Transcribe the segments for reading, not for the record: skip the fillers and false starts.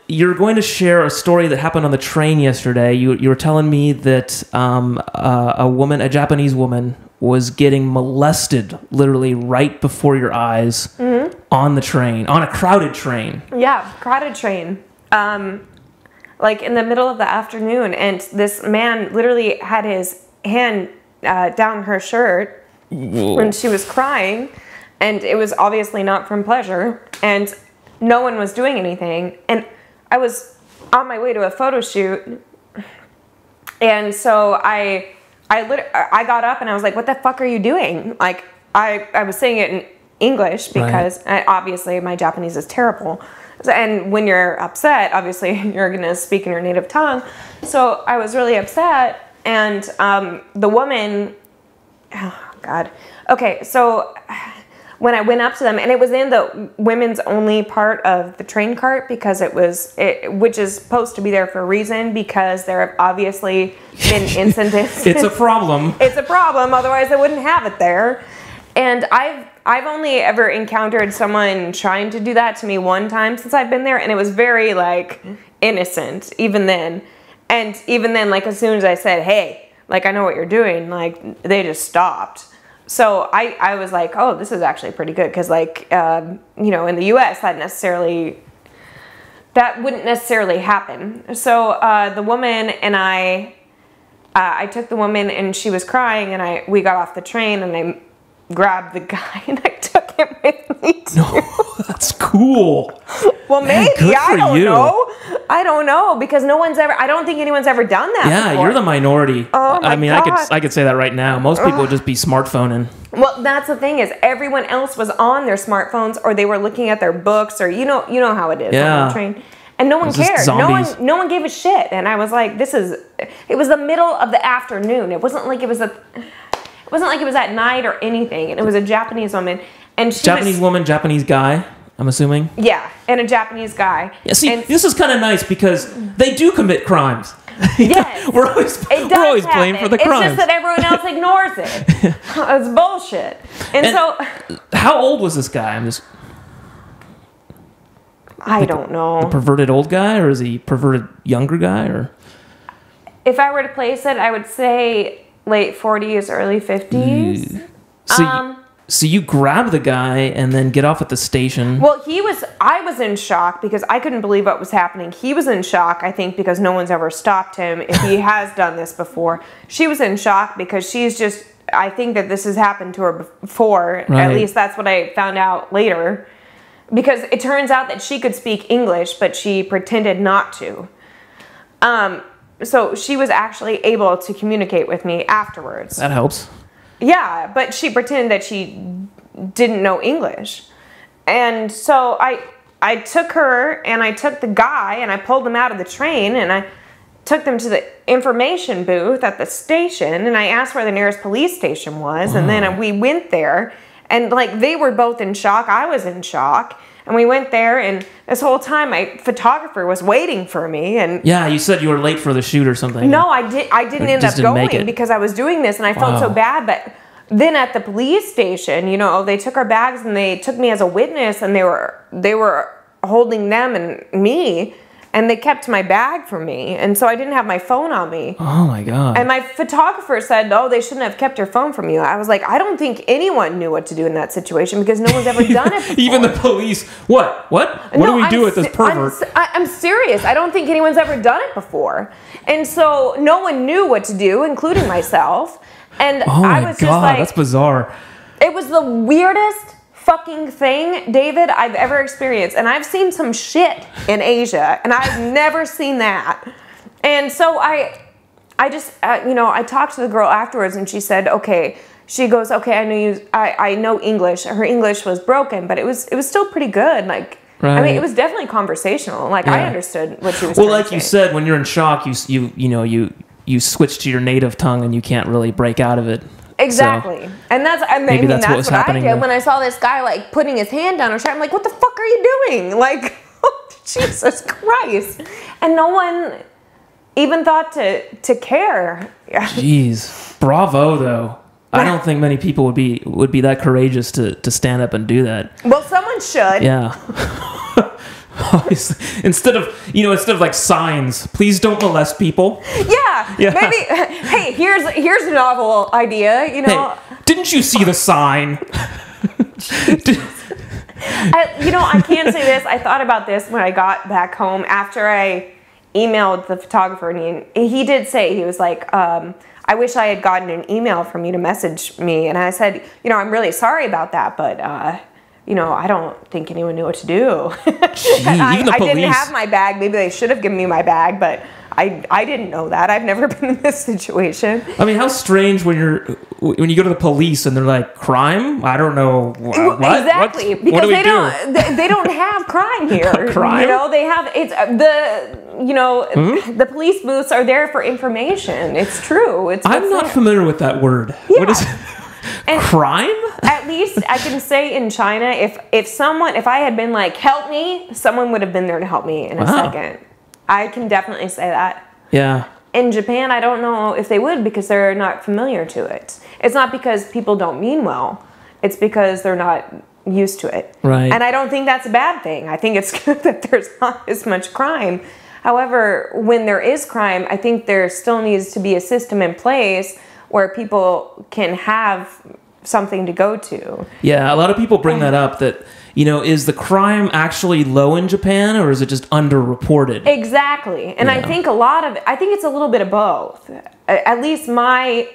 You're going to share a story that happened on the train yesterday. You were telling me that a Japanese woman, was getting molested literally right before your eyes on the train, on a crowded train. Yeah, crowded train. Like in the middle of the afternoon, and this man literally had his hand down her shirt when she was crying, and it was obviously not from pleasure, and no one was doing anything. And I was on my way to a photo shoot, and so I got up and I was like, what the fuck are you doing? Like, I was saying it in English because obviously my Japanese is terrible. And when you're upset, obviously you're going to speak in your native tongue. So I was really upset. And the woman, oh God. Okay, so when I went up to them, and it was in the women's only part of the train cart, because which is supposed to be there for a reason, because there have obviously been incidents. It's a problem. It's a problem, otherwise they wouldn't have it there. And I've only ever encountered someone trying to do that to me one time since I've been there, and it was very, like, innocent, even then. And even then, like, as soon as I said, hey, like, I know what you're doing, like, they just stopped. So I was like, oh, this is actually pretty good, because, like, you know, in the U.S., that wouldn't necessarily happen. So the woman and I took the woman, and she was crying, and we got off the train, and I grabbed the guy and I took him with me too. No, that's cool. Well, Man, maybe. I don't know, because I don't think anyone's ever done that before. You're the minority. Oh my God. I could say that right now. Most people would just be smartphoning. Well, that's the thing, is everyone else was on their smartphones, or they were looking at their books, or you know how it is on the train. And no one cared. No one gave a shit. And I was like, it was the middle of the afternoon. It wasn't like it was at night or anything. And it was a Japanese woman. And Japanese woman, Japanese guy, I'm assuming. Yeah, and a Japanese guy. Yeah, see, this is kind of nice because they do commit crimes. Yes. we're always blamed for the crimes. It's just that everyone else ignores it. It's bullshit. And so, how old was this guy? I don't know. A perverted old guy, or is he perverted younger guy, or? If I were to place it, I would say late 40s, early 50s. So you grab the guy and then get off at the station. Well, I was in shock because I couldn't believe what was happening. He was in shock, I think, because no one's ever stopped him if he has done this before. She was in shock because I think that this has happened to her before. Right. At least that's what I found out later. Because it turns out that she could speak English, but she pretended not to. So she was actually able to communicate with me afterwards. That helps. Yeah, but she pretended that she didn't know English. And so I took her and I took the guy and I pulled them out of the train and I took them to the information booth at the station and I asked where the nearest police station was. And then we went there and like they were both in shock. I was in shock. And we went there, and this whole time, my photographer was waiting for me. And yeah, you said you were late for the shoot or something. No, I didn't end up going because I was doing this, and I felt so bad. But then at the police station, you know, they took our bags and they took me as a witness, and they were holding them and me, and they kept my bag for me, and so I didn't have my phone on me. Oh my God. And my photographer said, "Oh, they shouldn't have kept your phone from you." I was like, I don't think anyone knew what to do in that situation because no one's ever done it before. Even the police. What do we do with this pervert? I'm serious. I don't think anyone's ever done it before. And so no one knew what to do, including myself. And I was just like, that's bizarre. It was the weirdest fucking thing, David, I've ever experienced. And I've seen some shit in Asia, and I've never seen that. And so I just, you know, I talked to the girl afterwards, and she said, okay. She goes, okay, I know English. Her English was broken, but it was still pretty good. Like, right. I mean, it was definitely conversational. Like, I understood what she was saying. Well, like you said, when you're in shock, you switch to your native tongue, and you can't really break out of it. Exactly. So and that's what I did when I saw this guy like putting his hand down her shirt. I'm like, what the fuck are you doing? Like, oh, Jesus Christ. And no one even thought to care. Jeez. Bravo though. I don't think many people would be that courageous to stand up and do that. Well, someone should. Yeah. instead of like signs, please don't molest people. Yeah. Maybe. Hey, here's a novel idea. You know. Hey, didn't you see the sign? I can't say this. I thought about this when I got back home after I emailed the photographer, and he did say, he was like, I wish I had gotten an email from you to message me. And I said, I'm really sorry about that, but I don't think anyone knew what to do. Gee, I didn't have my bag. Maybe they should have given me my bag, but I didn't know that. I've never been in this situation. I mean, how strange when you go to the police and they're like, crime? I don't know. What? Exactly. What because do we they don't have crime here. Crime? They have, it's the police booths are there for information. It's true. I'm not familiar with that word. Yeah. What is it? And crime? At least I can say in China, if I had been like, help me, someone would have been there to help me in a second. I can definitely say that. Yeah. In Japan, I don't know if they would because they're not familiar to it. It's not because people don't mean well. It's because they're not used to it. Right. And I don't think that's a bad thing. I think it's good that there's not as much crime. However, when there is crime, I think there still needs to be a system in place where people can have something to go to. Yeah, a lot of people bring that up, that, is the crime actually low in Japan, or is it just underreported? Exactly. And I think I think it's a little bit of both. At least I've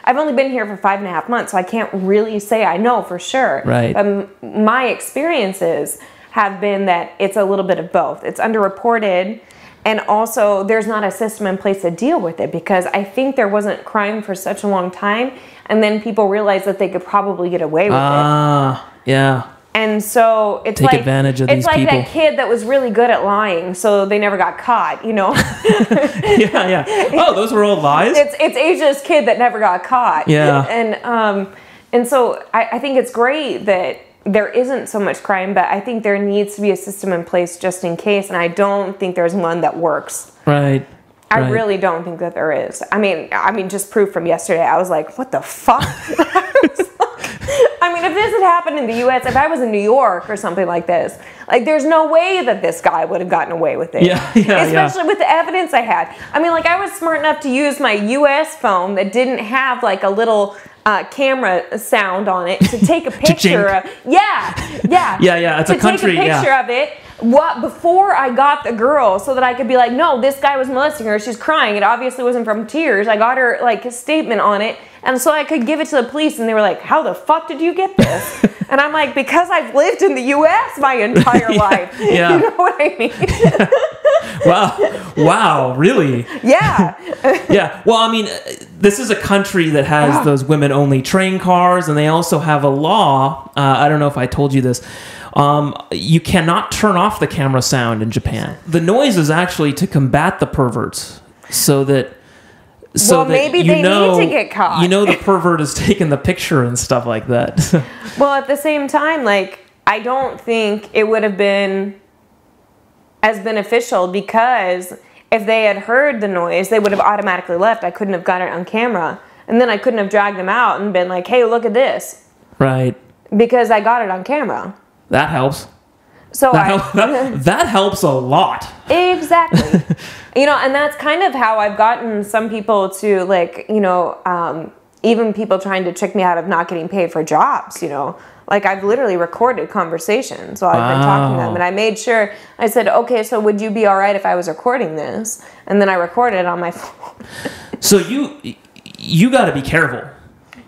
only been here for 5.5 months, so I can't really say I know for sure. Right. My experiences have been that it's a little bit of both. It's underreported, and also there's not a system in place to deal with it, because I think there wasn't crime for such a long time, and then people realized that they could probably get away with it. Yeah. And so it's take advantage of these people. It's like that kid that was really good at lying, so they never got caught, Yeah. Oh, those were all lies? It's Asia's kid that never got caught. Yeah. And so I think it's great that there isn't so much crime, but I think there needs to be a system in place just in case, and I don't think there's one that works. Right. I really don't think that there is. I mean, just proof from yesterday. I was like, what the fuck? I mean, if this had happened in the U.S., if I was in New York or something like this, like, there's no way that this guy would have gotten away with it. Especially with the evidence I had. I mean, like, I was smart enough to use my U.S. phone that didn't have, like, a little camera sound on it to take a picture of. Yeah. It's a country. To take a picture of it. Before I got the girl, so that I could be like, no, this guy was molesting her. She's crying. It obviously wasn't from tears. I got her, like, a statement on it, and so I could give it to the police, and they were like, how the fuck did you get this? And I'm like, because I've lived in the U.S. my entire life. Yeah. You know what I mean? Wow, really? Yeah. Yeah. Well, I mean, this is a country that has those women-only train cars, and they also have a law. I don't know if I told you this. You cannot turn off the camera sound in Japan. The noise is actually to combat the perverts, so that maybe they need to get caught. The pervert is taking the picture and stuff like that. Well, at the same time, like, I don't think it would have been as beneficial, because if they had heard the noise, they would have automatically left. I couldn't have got it on camera, and then I couldn't have dragged them out and been like, hey, look at this. Right. Because I got it on camera. That helps. So that helps a lot. Exactly. And that's kind of how I've gotten some people to, like, even people trying to trick me out of not getting paid for jobs, Like, I've literally recorded conversations while I've been talking to them. And I made sure, I said, okay, so would you be all right if I was recording this? And then I recorded it on my phone. So you got to be careful.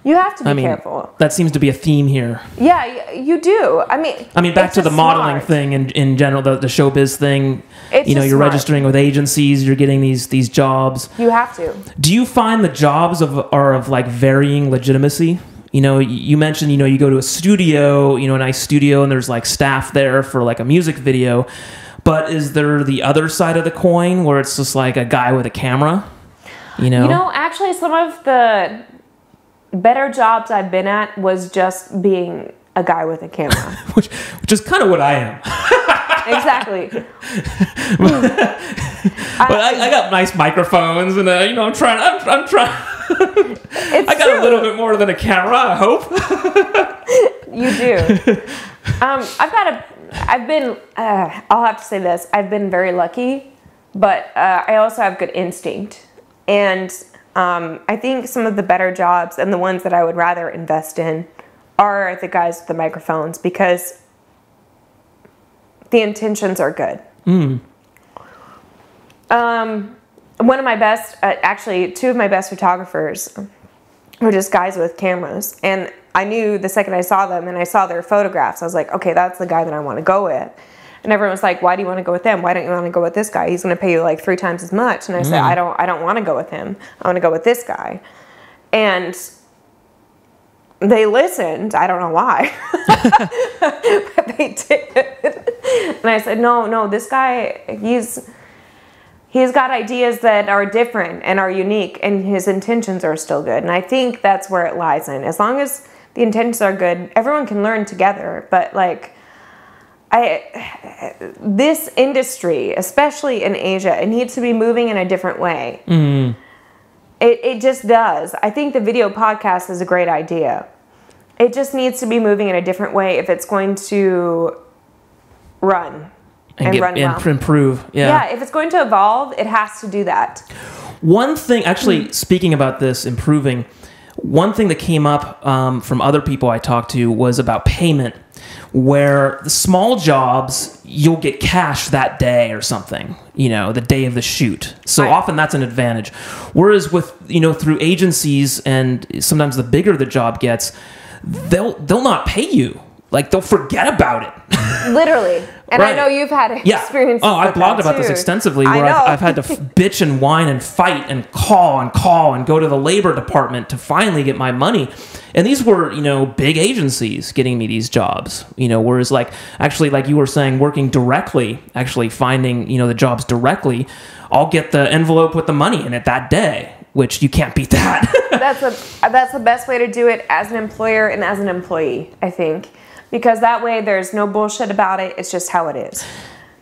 You have to be careful. That seems to be a theme here. Yeah, you do. I mean, back to the modeling thing in general, the showbiz thing. You're registering with agencies, you're getting these jobs. You have to. Do you find the jobs are of like varying legitimacy? You mentioned, you go to a studio, a nice studio, and there's like staff there for like a music video. But is there the other side of the coin where it's just like a guy with a camera? Actually, some of the better jobs I've been at was just being a guy with a camera. which is kind of what I am. Exactly. But I got nice microphones, and I'm trying. It's I got a little bit more than a camera, I hope. You do. I'll have to say this. I've been very lucky, but I also have good instinct. And I think some of the better jobs and the ones that I would rather invest in are the guys with the microphones because the intentions are good. One of my best, actually, two of my best photographers were just guys with cameras. And I knew the second I saw them and I saw their photographs, I was like, okay, that's the guy that I want to go with. And everyone was like, why do you want to go with them? Why don't you want to go with this guy? He's going to pay you like 3 times as much. And I said, I don't want to go with him. I want to go with this guy. And they listened. I don't know why, but they did. And I said, no, this guy, he's got ideas that are different and are unique, and his intentions are still good. And I think that's where it lies in. As long as the intentions are good, everyone can learn together. But like, this industry, especially in Asia, it needs to be moving in a different way. It just does. I think the video podcast is a great idea. It just needs to be moving in a different way if it's going to run. And improve. Yeah, if it's going to evolve, it has to do that. One thing, actually, speaking about this improving, one thing that came up from other people I talked to was about payment, where the small jobs, you'll get cash that day or something, the day of the shoot. So often that's an advantage. Whereas with, through agencies and sometimes the bigger the job gets, they'll not pay you. Like, they'll forget about it. Literally. And right. I know you've had experience. Oh, I've blogged about this extensively, where I've had to bitch and whine and fight and call and go to the labor department to finally get my money. And these were, big agencies getting me these jobs, whereas actually, like you were saying, working directly, actually finding, the jobs directly, I'll get the envelope with the money in it that day, which you can't beat that. That's the best way to do it as an employer and as an employee, I think. Because that way there's no bullshit about it. It's just how it is.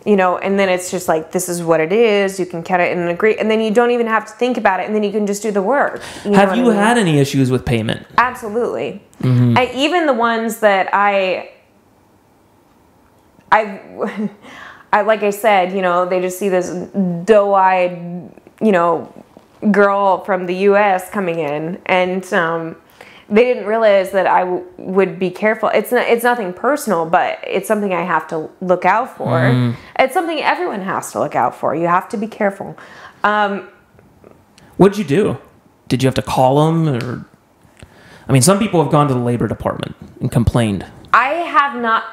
And then it's just like, this is what it is. You can cut it and agree. And then you don't even have to think about it. And then you can just do the work. Have you had any issues with payment? Absolutely. Even the ones that I like I said, they just see this doe-eyed, girl from the U.S. coming in. And they didn't realize that I would be careful. It's nothing personal, but it's something I have to look out for. It's something everyone has to look out for. You have to be careful. What'd you do? Did you have to call them? Or, some people have gone to the labor department and complained. I have not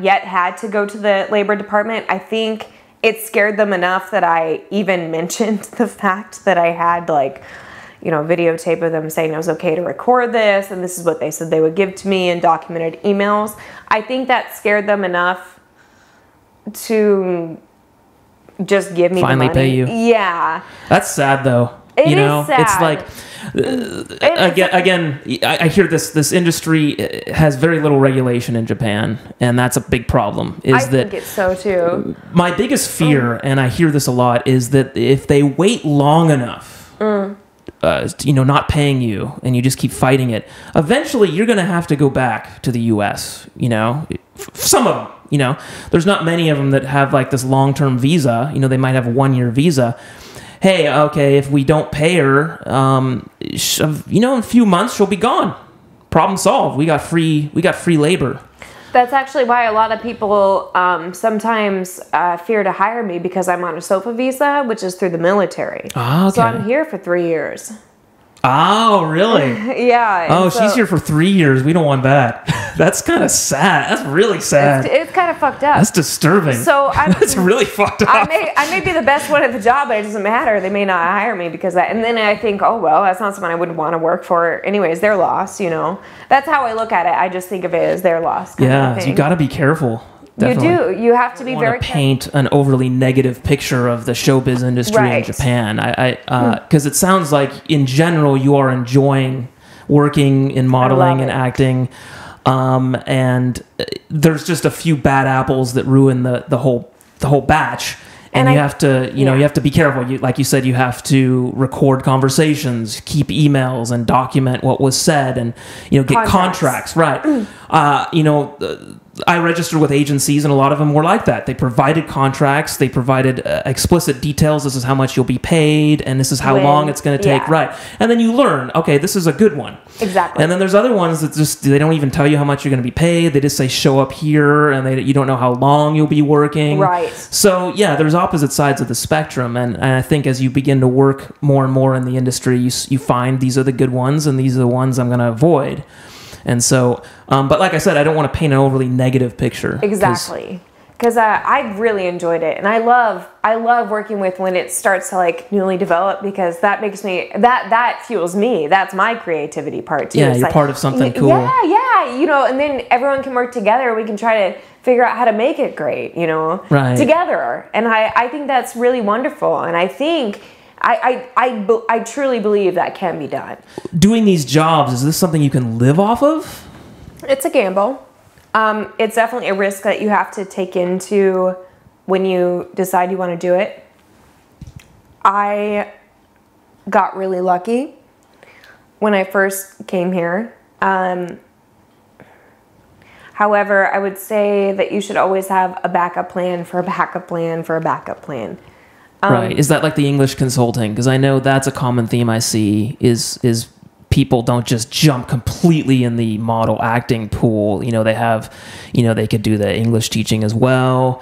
yet had to go to the labor department. I think it scared them enough that I even mentioned the fact that I had videotape of them saying it was okay to record this, and this is what they said they would give to me in documented emails. I think that scared them enough to just give me finally the money. Pay you. Yeah. That's sad though. It is sad. It's like again, I hear this industry has very little regulation in Japan, and that's a big problem. I think it's so too. My biggest fear, and I hear this a lot, is that if they wait long enough, not paying you, and you just keep fighting it, eventually you're going to have to go back to the U.S. Some of them, there's not many of them that have like this long-term visa. They might have a 1-year visa. Hey, okay, if we don't pay her, in a few months she'll be gone. Problem solved. We got free labor. That's actually why a lot of people sometimes fear to hire me, because I'm on a SOFA visa, which is through the military. Oh, okay. So I'm here for 3 years. Oh, really? Yeah. Oh, she's here for 3 years. We don't want that. That's kind of sad. That's really sad. It's kind of fucked up. That's disturbing. So that's really fucked up. I may be the best one at the job, but it doesn't matter. They may not hire me because that. And then I think, oh well, that's not someone I would want to work for. Anyways, their loss. That's how I look at it. I just think of it as their loss. Yeah, so you got to be careful. Definitely. You do. You have to be very careful. Paint an overly negative picture of the showbiz industry in Japan. Because it sounds like in general you are enjoying working in modeling and acting, and there's just a few bad apples that ruin the whole batch. And you have to, you have to be careful. Like you said, you have to record conversations, keep emails, and document what was said, and get contracts. Right. I registered with agencies, and a lot of them were like that. They provided contracts. They provided explicit details. This is how much you'll be paid, and this is how long it's going to take. Right. And then you learn, okay, this is a good one. Exactly. And then there's other ones that they don't even tell you how much you're going to be paid. They just say, show up here, and you don't know how long you'll be working. Right. So, yeah, there's opposite sides of the spectrum. And I think as you begin to work more and more in the industry, you find these are the good ones, and these are the ones I'm going to avoid. And so, but like I said, I don't want to paint an overly negative picture. Exactly. Because I really enjoyed it. And I love working with when it starts to like newly develop, because that makes me, that fuels me. That's my creativity part too. Yeah, it's you're like, part of something cool. Yeah. And then everyone can work together. We can try to figure out how to make it great, right. together. And I think that's really wonderful. And I think I truly believe that can be done. Doing these jobs, is this something you can live off of? It's a gamble. It's definitely a risk that you have to take into when you decide you want to do it. I got really lucky when I first came here. However, I would say that you should always have a backup plan for a backup plan for a backup plan. Right. Is that like the English consulting? Because I know that's a common theme I see is people don't just jump completely in the model acting pool. They have, they could do the English teaching as well.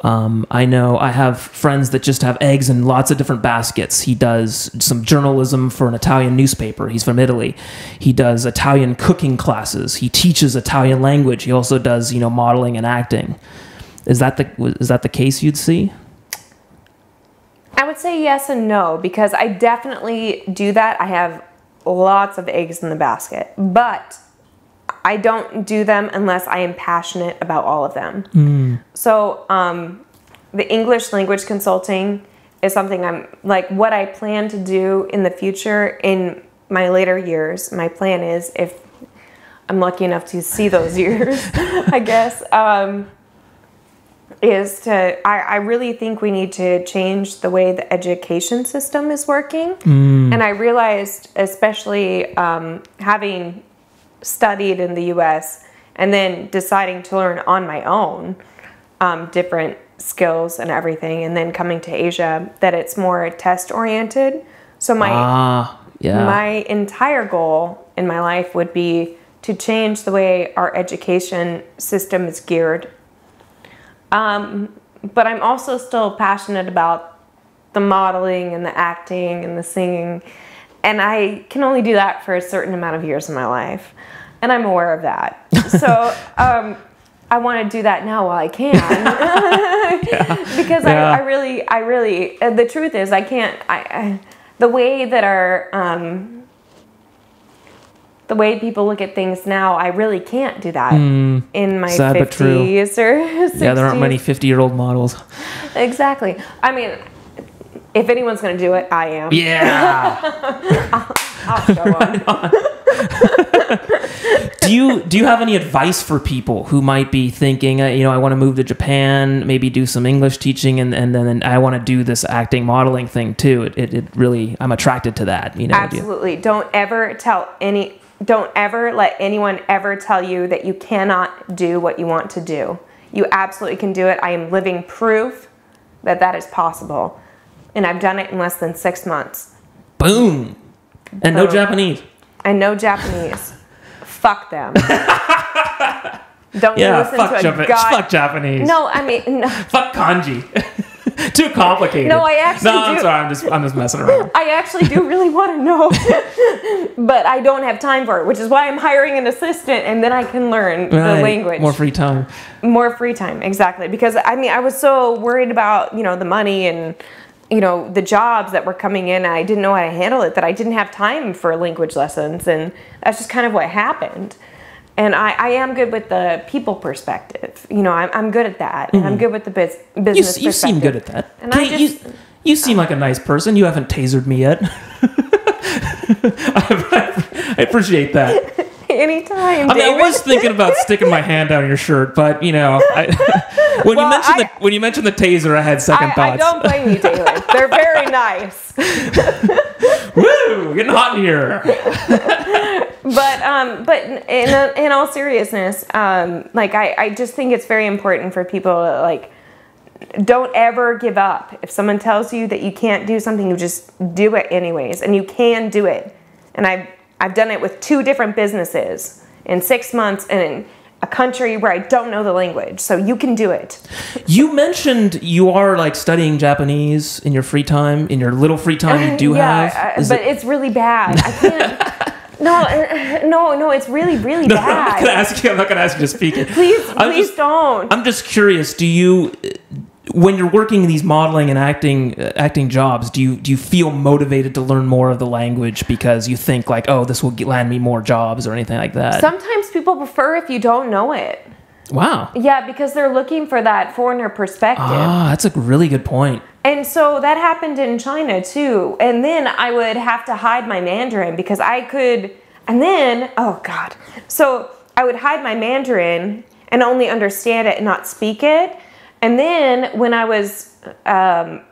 I know I have friends that just have eggs in lots of different baskets. He does some journalism for an Italian newspaper. He's from Italy. He does Italian cooking classes. He teaches Italian language. He also does, modeling and acting. Is that the case you'd see? I would say yes and no, because I definitely do that. I have lots of eggs in the basket, but I don't do them unless I am passionate about all of them. So the English language consulting is something I'm like, what I plan to do in the future in my later years. My plan is, if I'm lucky enough to see those years, I guess, is to, I really think we need to change the way the education system is working. And I realized, especially having studied in the US and then deciding to learn on my own different skills and everything, and then coming to Asia, that it's more test oriented. So my entire goal in my life would be to change the way our education system is geared. But I'm also still passionate about the modeling and the acting and the singing, and I can only do that for a certain amount of years in my life, and I'm aware of that. So I want to do that now while I can. Because I really the truth is I can't, the way that the way people look at things now, I really can't do that in my 50s or 60s. Yeah, there aren't many 50-year-old models. Exactly. I mean, if anyone's going to do it, I am. Yeah. I'll show them. Do you have any advice for people who might be thinking, I want to move to Japan, maybe do some English teaching, and then I want to do this acting modeling thing too? It really, I'm attracted to that. Absolutely. Don't ever let anyone ever tell you that you cannot do what you want to do. You absolutely can do it. I am living proof that that is possible. And I've done it in less than 6 months. Boom. And no Japanese. And no Japanese. Fuck them. Don't listen to a fuck Japanese. No, I mean, no. Fuck kanji. Too complicated. No, I actually do. I'm sorry. I'm just messing around. I actually do really want to know, but I don't have time for it, which is why I'm hiring an assistant, and then I can learn the language. More free time. More free time, exactly. Because I was so worried about the money and the jobs that were coming in, and I didn't know how to handle it, that I didn't have time for language lessons, and that's just kind of what happened. And I am good with the people perspective. I'm good at that. And I'm good with the business perspective. You seem good at that. And Kate, you seem like a nice person. You haven't tasered me yet. I appreciate that. Anytime, I mean, David. I was thinking about sticking my hand down your shirt, but when you mentioned the taser, I had second thoughts. I don't blame you, David. They're very nice. Woo! Getting hot in here. But in all seriousness, I just think it's very important for people to, don't ever give up. If someone tells you that you can't do something, you just do it anyways, and you can do it. And I've done it with 2 different businesses in 6 months and in a country where I don't know the language. So you can do it. You mentioned you are studying Japanese in your free time, in your little free time you do have. It's really bad. I can't. No, it's really, really bad. I'm not gonna ask you to speak it. Please don't. I'm just curious. Do you, when you're working these modeling and acting jobs, do you feel motivated to learn more of the language because you think oh, this will land me more jobs or anything like that? Sometimes people prefer if you don't know it. Wow. Yeah, because they're looking for that foreigner perspective. Ah, that's a really good point. And so that happened in China too. And then I would have to hide my Mandarin because I could, and then, oh God. So I would hide my Mandarin and only understand it and not speak it. And then when I was, when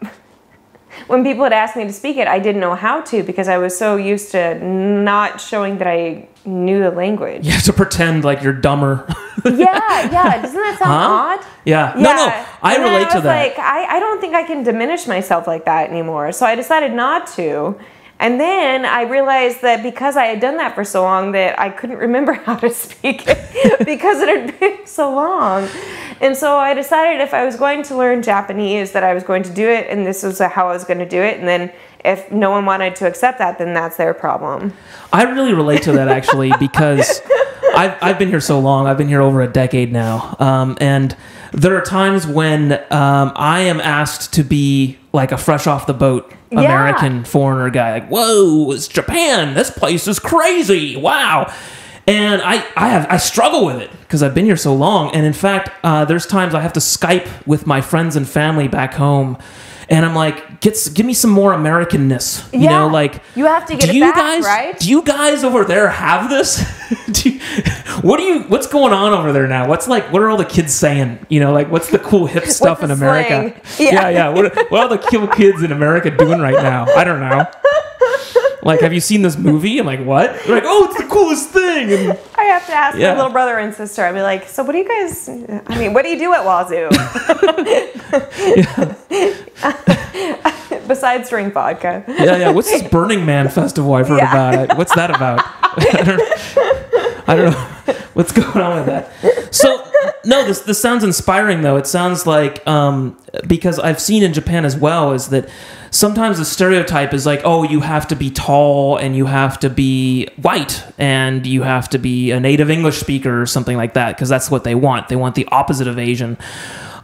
people had asked me to speak it, I didn't know how to because I was so used to not showing that I knew the language. You have to pretend like you're dumber. Yeah. Doesn't that sound odd? Yeah. No, I relate to that. I don't think I can diminish myself like that anymore. So I decided not to. And then I realized that because I had done that for so long that I couldn't remember how to speak it because it had been so long. And so I decided if I was going to learn Japanese that I was going to do it and this was how I was going to do it. And then if no one wanted to accept that, then that's their problem. I really relate to that actually because I've been here so long. I've been here over a decade now. And there are times when I am asked to be like a fresh off the boat American foreigner guy. Like, whoa, it's Japan. This place is crazy. Wow. And I struggle with it because I've been here so long. And in fact, there's times I have to Skype with my friends and family back home. And I'm like, give me some more Americanness. You know, you have to get it back, right? Do you guys over there have this? What's going on over there now? What are all the kids saying? What's the cool hip stuff in America? Yeah. What are all the cool kids in America doing right now? I don't know. Have you seen this movie? I'm like, what? They're like, oh, it's the coolest thing. And I have to ask my little brother and sister. I'd be like, so what do you guys, what do you do at Wazoo? Besides drink vodka. Yeah. What's this Burning Man festival I've heard about? What's that about? I don't know. What's going on with that? So, no, this sounds inspiring, though. It sounds like, because I've seen in Japan as well, is that sometimes the stereotype is like, oh, you have to be tall and you have to be white and you have to be a native English speaker or something like that, because that's what they want. They want the opposite of Asian.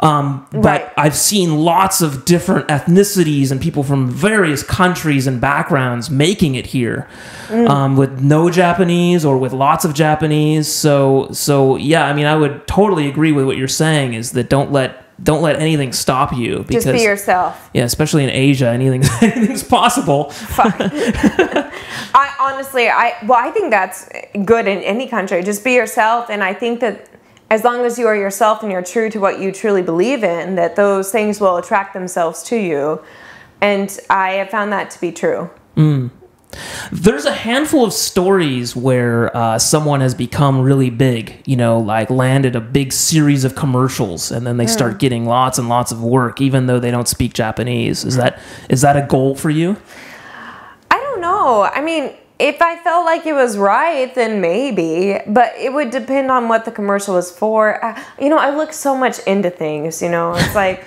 But I've seen lots of different ethnicities and people from various countries and backgrounds making it here, with no Japanese or with lots of Japanese. So yeah, I would totally agree with what you're saying, is that don't let anything stop you. Because, just be yourself. Yeah, especially in Asia, anything's possible. Fuck. I think that's good in any country. Just be yourself, and I think that as long as you are yourself and you're true to what you truly believe in, that those things will attract themselves to you. And I have found that to be true. There's a handful of stories where someone has become really big, landed a big series of commercials, and then they start getting lots and lots of work, even though they don't speak Japanese. Is that a goal for you? I don't know. If I felt like it was right, then maybe, but it would depend on what the commercial was for. I look so much into things, it's like,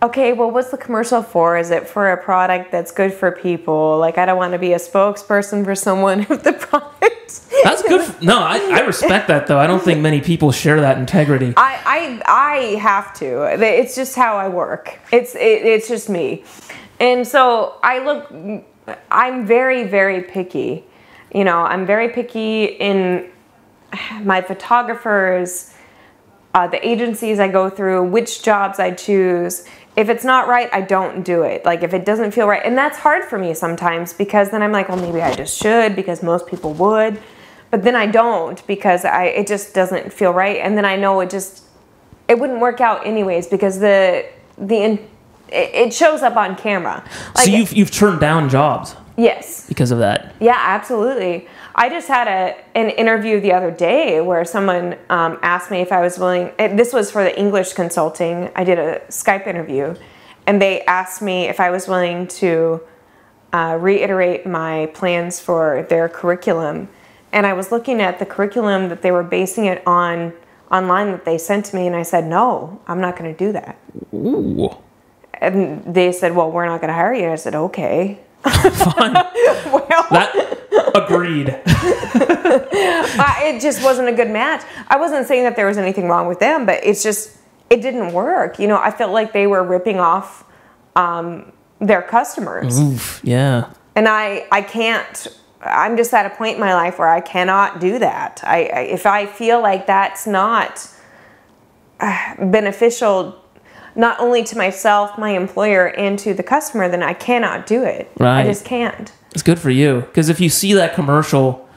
okay, well, what's the commercial for? Is it for a product that's good for people? I don't want to be a spokesperson for someone if the product. That's good. No, I respect that, though. I don't think many people share that integrity. I have to. It's just how I work. It's just me. And so I'm very, very picky. I'm very picky in my photographers, the agencies I go through, which jobs I choose. If it's not right, I don't do it. If it doesn't feel right. And that's hard for me sometimes, because then I'm like, well, maybe I just should, because most people would. but then I don't because it just doesn't feel right. And then I know it wouldn't work out anyways because it shows up on camera. Like, so you've turned down jobs? Yes. Because of that? Yeah, absolutely. I just had an interview the other day where someone asked me if I was willing. This was for the English consulting. I did a Skype interview, and they asked me if I was willing to reiterate my plans for their curriculum. And I was looking at the curriculum that they were basing it on online that they sent to me, and I said, no, I'm not going to do that. Ooh. And they said, well, we're not going to hire you. And I said, okay. Fine. Well, that agreed. It just wasn't a good match. I wasn't saying that there was anything wrong with them, but it didn't work. You know, I felt like they were ripping off their customers. Oof, yeah. And I can't. I'm just at a point in my life where I cannot do that. If I feel like that's not beneficial, not only to myself, my employer, and to the customer, then I cannot do it. Right. I just can't. It's good for you. Because if you see that commercial,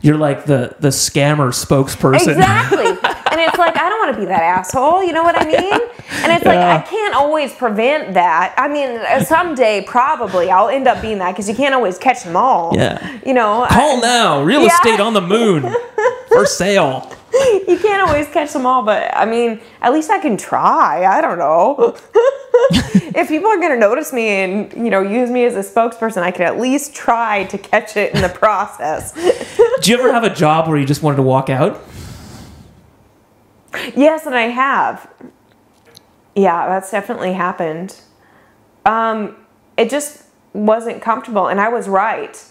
you're like the scammer spokesperson. Exactly. And it's like, I don't want to be that asshole. You know what I mean? And it's like, I can't always prevent that. I mean, someday probably I'll end up being that because you can't always catch them all. Yeah. You know. Call now. Real estate on the moon. For sale. You can't always catch them all, but I mean, at least I can try. I don't know. If people are going to notice me and, you know, use me as a spokesperson, I can at least try to catch it in the process. Do you ever have a job where you just wanted to walk out? Yes, and I have. Yeah, that's definitely happened. It just wasn't comfortable, and I was right.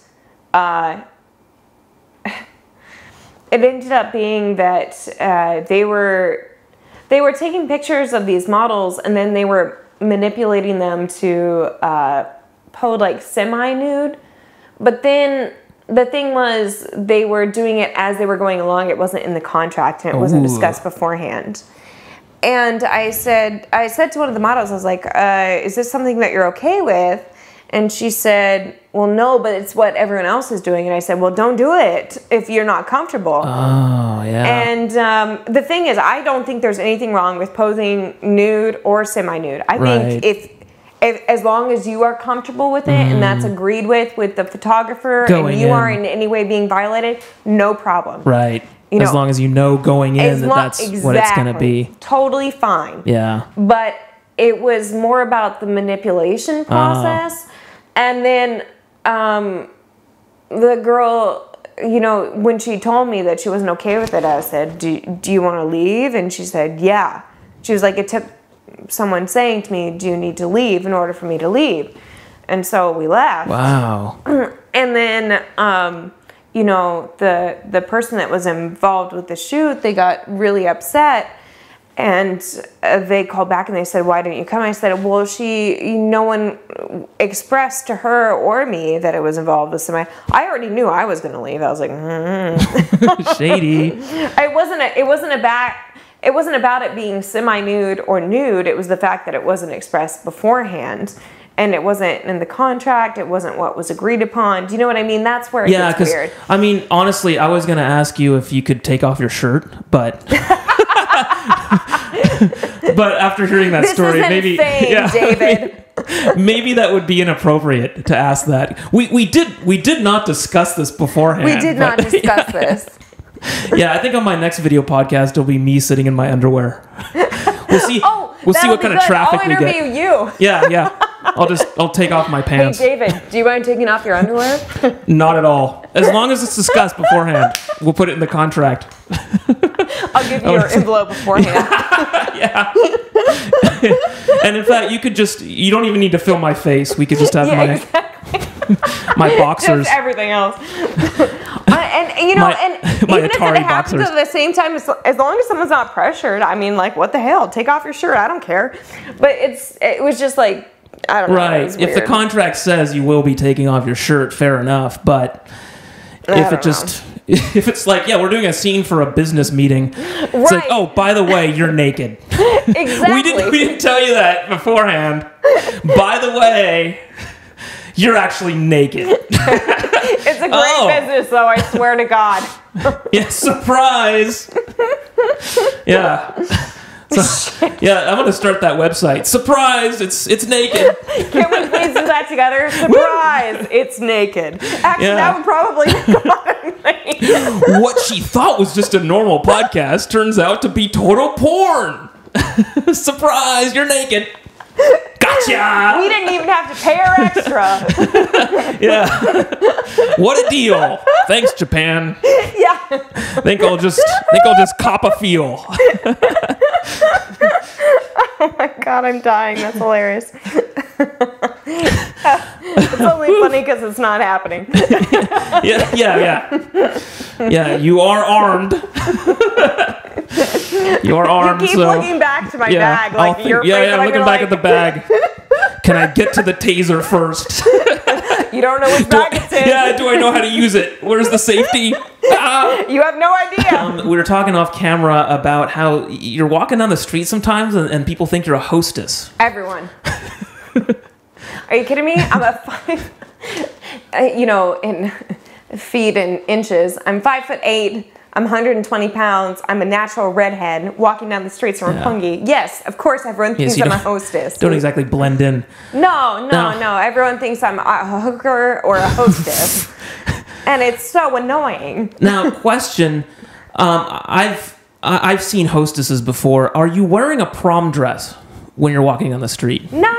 It ended up being that they were taking pictures of these models, and then they were manipulating them to pose like semi-nude. But then the thing was, they were doing it as they were going along. It wasn't in the contract, and it wasn't discussed beforehand. And I said to one of the models, I was like, is this something that you're okay with? And she said, well, no, but it's what everyone else is doing. And I said, well, don't do it if you're not comfortable. Oh, yeah. And the thing is, I don't think there's anything wrong with posing nude or semi-nude. I think if as long as you are comfortable with it and that's agreed with the photographer and you are in any way being violated, no problem. Right. You know, as long as you know going in that's what it's going to be. Totally fine. Yeah. But it was more about the manipulation process. And then the girl, you know, when she told me that she wasn't okay with it, I said, do you want to leave? And she said, yeah. She was like, it took someone saying to me, do you need to leave in order for me to leave? And so we left. Wow. And then, you know, the person that was involved with the shoot, they got really upset. And they called back and they said, why didn't you come? I said, well, no one expressed to her or me that it was involved with somebody. I already knew I was going to leave. I was like, Shady. It wasn't about it being semi-nude or nude. It was the fact that it wasn't expressed beforehand. And it wasn't in the contract. It wasn't what was agreed upon. Do you know what I mean? That's where it gets weird. I mean, honestly, I was going to ask you if you could take off your shirt, but... But after hearing that story, maybe David. Maybe that would be inappropriate to ask that. We did not discuss this beforehand. We did not discuss this. Yeah, I think on my next video podcast it'll be me sitting in my underwear. We'll see. We'll see what kind of traffic we get. I'll interview you. Yeah. I'll take off my pants. Hey David, do you mind taking off your underwear? Not at all. As long as it's discussed beforehand, we'll put it in the contract. I'll give you your envelope beforehand. Yeah. And in fact, you don't even need to film my face. We could just have my boxers. Just everything else. And you know, my even Atari if it happens boxers. at the same time, as long as someone's not pressured, I mean, like, what the hell? Take off your shirt. I don't care. But it was just like, I don't know. Right. If the contract says you will be taking off your shirt, fair enough. But if it's like, yeah, we're doing a scene for a business meeting. It's like, oh, by the way, you're naked. Exactly. We didn't tell you that beforehand. By the way, you're actually naked. It's a great business, though, I swear to God. Yeah, surprise. Yeah. So, yeah, I'm gonna start that website. Surprise! It's naked. Can we please do that together? Surprise! It's naked. Actually, that would probably make a lot of money. What she thought was just a normal podcast turns out to be total porn. Surprise! You're naked. Gotcha! We didn't even have to pay her extra. Yeah. What a deal! Thanks, Japan. Yeah. Think I'll just cop a feel. Oh my God, I'm dying. That's hilarious. It's only funny because it's not happening. Yeah, you are armed. You are armed. You keep looking back to my bag. Like I'm looking back at the bag. Can I get to the taser first? You don't know which bag it's in. Yeah, do I know how to use it? Where's the safety? You have no idea. We were talking off camera about how you're walking down the street sometimes and people think you're a hostess. Everyone. Are you kidding me? I'm a 5, in feet and inches. I'm 5'8". I'm 120 pounds. I'm a natural redhead walking down the streets from Roppongi. Yes, of course, everyone thinks I'm a hostess. Don't exactly blend in. No. Everyone thinks I'm a hooker or a hostess. And it's so annoying. Now, question. I've seen hostesses before. Are you wearing a prom dress when you're walking on the street? No.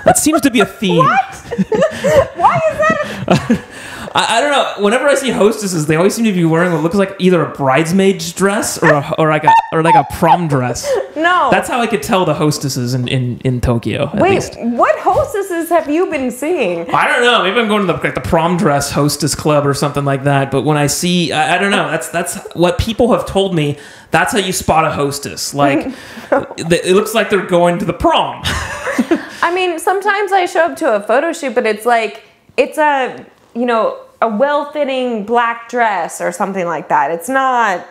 That seems to be a theme. What? Why is that? I don't know. Whenever I see hostesses, they always seem to be wearing what looks like either a bridesmaid's dress or like a prom dress. No. That's how I could tell the hostesses in Tokyo. At least. What hostesses have you been seeing? I don't know. Maybe I'm going to the prom dress hostess club or something like that. But when I see, I don't know. That's what people have told me. That's how you spot a hostess. Like, it looks like they're going to the prom. I mean, sometimes I show up to a photo shoot, but it's like, it's a well-fitting black dress or something like that. It's not,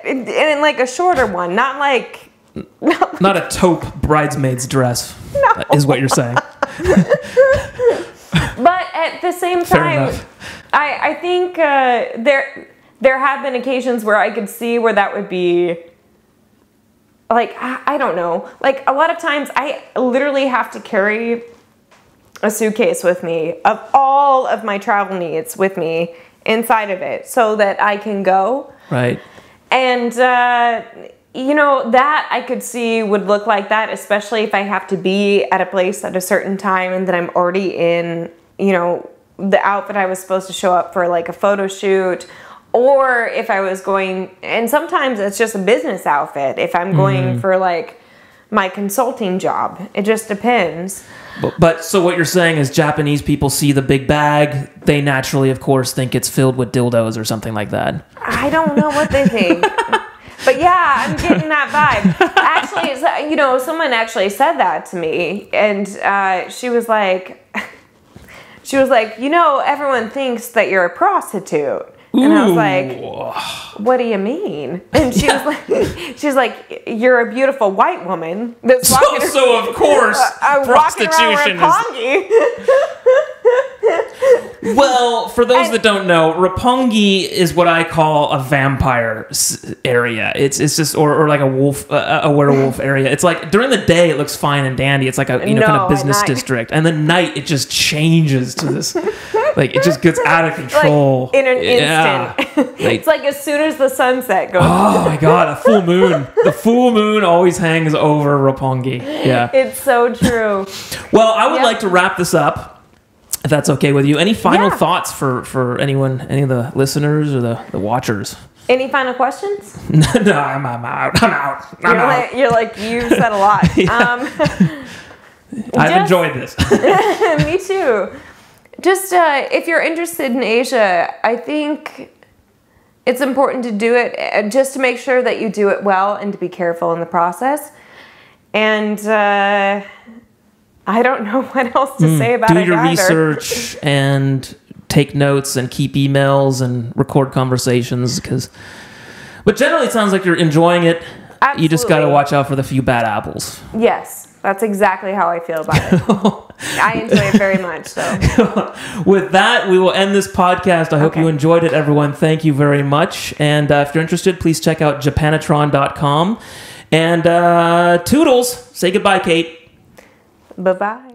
and like a shorter one, not like... Not a taupe bridesmaid's dress, is what you're saying. But at the same time, I think there have been occasions where I could see where that would be, like, I don't know. Like, a lot of times I literally have to carry a suitcase with me of all of my travel needs with me inside of it so that I can go. Right. And, that I could see would look like that, especially if I have to be at a place at a certain time and that I'm already in, the outfit I was supposed to show up for, like a photo shoot, or if I was going, and sometimes it's just a business outfit if I'm going for like my consulting job. It just depends. But so what you're saying is Japanese people see the big bag, they naturally, of course, think it's filled with dildos or something like that. I don't know what they think. But yeah, I'm getting that vibe. Actually, someone actually said that to me, and she was like, everyone thinks that you're a prostitute. And I was like, what do you mean? And she was like, you're a beautiful white woman that's walking around. So of course, prostitution is... Well, for those that don't know, Roppongi is what I call a vampire area. It's just or like a wolf, a werewolf area. It's like during the day it looks fine and dandy. It's like a kind of business district, and then night it just changes to this, like it just gets out of control like in an instant. It's like as soon as the sunset goes. Oh my God, a full moon! The full moon always hangs over Roppongi. Yeah, it's so true. Well, I would like to wrap this up. If that's okay with you. Any final thoughts for anyone, any of the listeners or the watchers? Any final questions? No, I'm out. You're like, you said a lot. I've enjoyed this. Me too. Just if you're interested in Asia, I think it's important to do it just to make sure that you do it well and to be careful in the process. And I don't know what else to say about it. Do your research and take notes and keep emails and record conversations. But generally, it sounds like you're enjoying it. Absolutely. You just got to watch out for the few bad apples. Yes. That's exactly how I feel about it. I enjoy it very much. So, with that, we will end this podcast. I hope you enjoyed it, everyone. Thank you very much. And if you're interested, please check out Japanatron.com. And toodles. Say goodbye, Kate. Bye-bye.